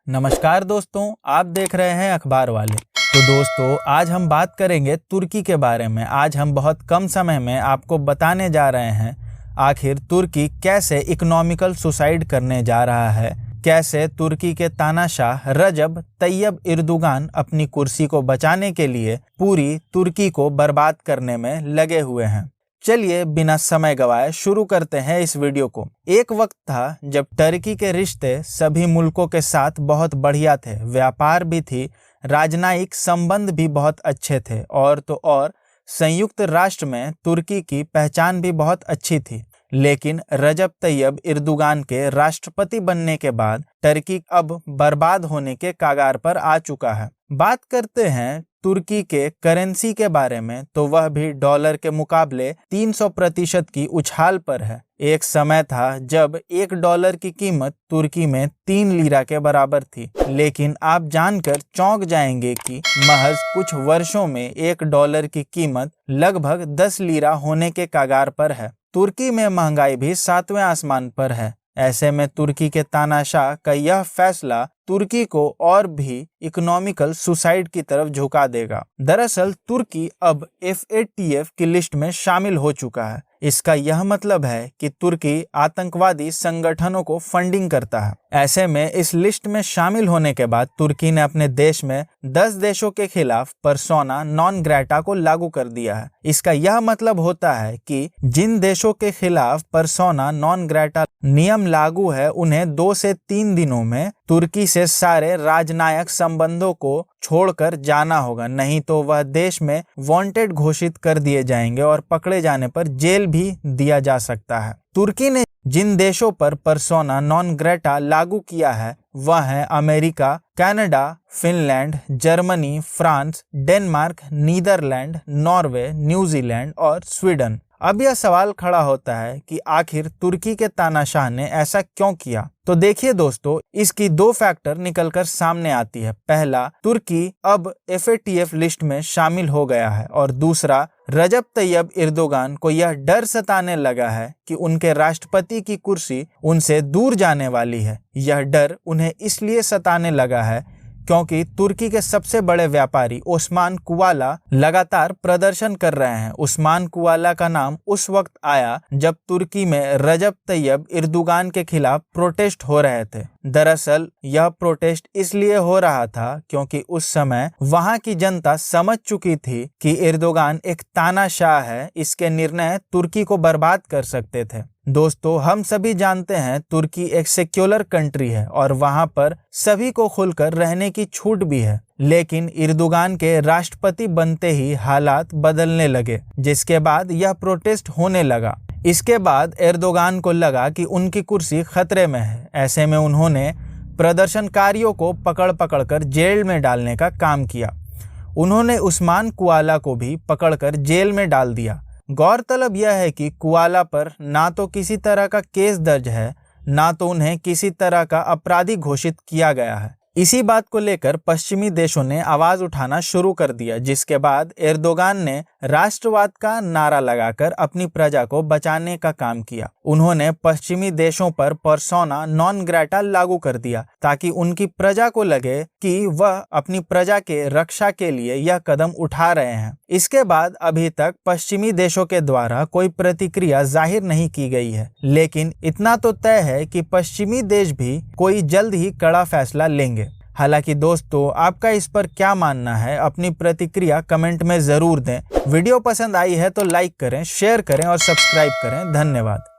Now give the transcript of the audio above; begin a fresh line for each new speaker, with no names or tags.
नमस्कार दोस्तों, आप देख रहे हैं अखबार वाले। तो दोस्तों, आज हम बात करेंगे तुर्की के बारे में। आज हम बहुत कम समय में आपको बताने जा रहे हैं आखिर तुर्की कैसे इकोनॉमिकल सुसाइड करने जा रहा है, कैसे तुर्की के तानाशाह रजब तैयब एर्दोगान अपनी कुर्सी को बचाने के लिए पूरी तुर्की को बर्बाद करने में लगे हुए हैं। चलिए बिना समय गवाए शुरू करते हैं इस वीडियो को। एक वक्त था जब तुर्की के रिश्ते सभी मुल्कों के साथ बहुत बढ़िया थे, व्यापार भी थी, राजनयिक संबंध भी बहुत अच्छे थे और तो और संयुक्त राष्ट्र में तुर्की की पहचान भी बहुत अच्छी थी। लेकिन रजब तैयब एर्दोगान के राष्ट्रपति बनने के बाद तुर्की अब बर्बाद होने के कगार पर आ चुका है। बात करते हैं तुर्की के करेंसी के बारे में, तो वह भी डॉलर के मुकाबले 300% की उछाल पर है। एक समय था जब $1 की कीमत तुर्की में 3 लीरा के बराबर थी, लेकिन आप जानकर चौंक जाएंगे कि महज कुछ वर्षों में $1 की कीमत लगभग 10 लीरा होने के कगार पर है। तुर्की में महंगाई भी 7वें आसमान पर है। ऐसे में तुर्की के तानाशाह का यह फैसला तुर्की को और भी इकोनॉमिकल सुसाइड की तरफ झुका देगा। दरअसल तुर्की अब FATF की लिस्ट में शामिल हो चुका है। इसका यह मतलब है कि तुर्की आतंकवादी संगठनों को फंडिंग करता है। ऐसे में इस लिस्ट में शामिल होने के बाद तुर्की ने अपने देश में 10 देशों के खिलाफ पर्सोना नॉन ग्रेटा को लागू कर दिया है। इसका यह मतलब होता है कि जिन देशों के खिलाफ पर्सोना नॉन ग्रेटा नियम लागू है, उन्हें 2 से 3 दिनों में तुर्की से सारे राजनयिक संबंधों को छोड़कर जाना होगा, नहीं तो वह देश में वांटेड घोषित कर दिए जाएंगे और पकड़े जाने पर जेल भी दिया जा सकता है। तुर्की ने जिन देशों पर पर्सोना नॉन ग्रेटा लागू किया है वह है America, Canada, Finland, Germany, France, Denmark, Netherland, Norway, New Zealand और स्वीडन। अब यह सवाल खड़ा होता है कि आखिर तुर्की के तानाशाह ने ऐसा क्यों किया। तो देखिए दोस्तों, इसकी 2 फैक्टर निकलकर सामने आती है। पहला, तुर्की अब FATF लिस्ट में शामिल हो गया है और दूसरा, रजब तैयब एर्दोगान को यह डर सताने लगा है कि उनके राष्ट्रपति की कुर्सी उनसे दूर जाने वाली है। यह डर उन्हें इसलिए सताने लगा है क्योंकि तुर्की के सबसे बड़े व्यापारी ओस्मान कुवाला लगातार प्रदर्शन कर रहे हैं। ओस्मान कुवाला का नाम उस वक्त आया जब तुर्की में रजब तैयब एर्दोगान के खिलाफ प्रोटेस्ट हो रहे थे। दरअसल यह प्रोटेस्ट इसलिए हो रहा था क्योंकि उस समय वहां की जनता समझ चुकी थी कि एर्दोगान एक तानाशाह है, इसके निर्णय तुर्की को बर्बाद कर सकते थे। दोस्तों, हम सभी जानते हैं तुर्की एक सेक्युलर कंट्री है और वहां पर सभी को खुलकर रहने की छूट भी है। लेकिन एर्दोगान के राष्ट्रपति बनते ही हालात बदलने लगे, जिसके बाद यह प्रोटेस्ट होने लगा। इसके बाद एर्दोगान को लगा कि उनकी कुर्सी खतरे में है। ऐसे में उन्होंने प्रदर्शनकारियों को पकड़ कर जेल में डालने का काम किया। उन्होंने ओस्मान कुवाला को भी पकड़कर जेल में डाल दिया। गौरतलब यह है कि कुवाला पर ना तो किसी तरह का केस दर्ज है, ना तो उन्हें किसी तरह का अपराधी घोषित किया गया है। इसी बात को लेकर पश्चिमी देशों ने आवाज उठाना शुरू कर दिया, जिसके बाद एर्दोगान ने राष्ट्रवाद का नारा लगाकर अपनी प्रजा को बचाने का काम किया। उन्होंने पश्चिमी देशों पर पर्सोना नॉन ग्रेटा लागू कर दिया ताकि उनकी प्रजा को लगे कि वह अपनी प्रजा के रक्षा के लिए यह कदम उठा रहे हैं। इसके बाद अभी तक पश्चिमी देशों के द्वारा कोई प्रतिक्रिया जाहिर नहीं की गई है, लेकिन इतना तो तय है कि पश्चिमी देश भी कोई जल्द ही कड़ा फैसला लेंगे। हालांकि दोस्तों, आपका इस पर क्या मानना है, अपनी प्रतिक्रिया कमेंट में जरूर दें। वीडियो पसंद आई है तो लाइक करें, शेयर करें और सब्सक्राइब करें। धन्यवाद।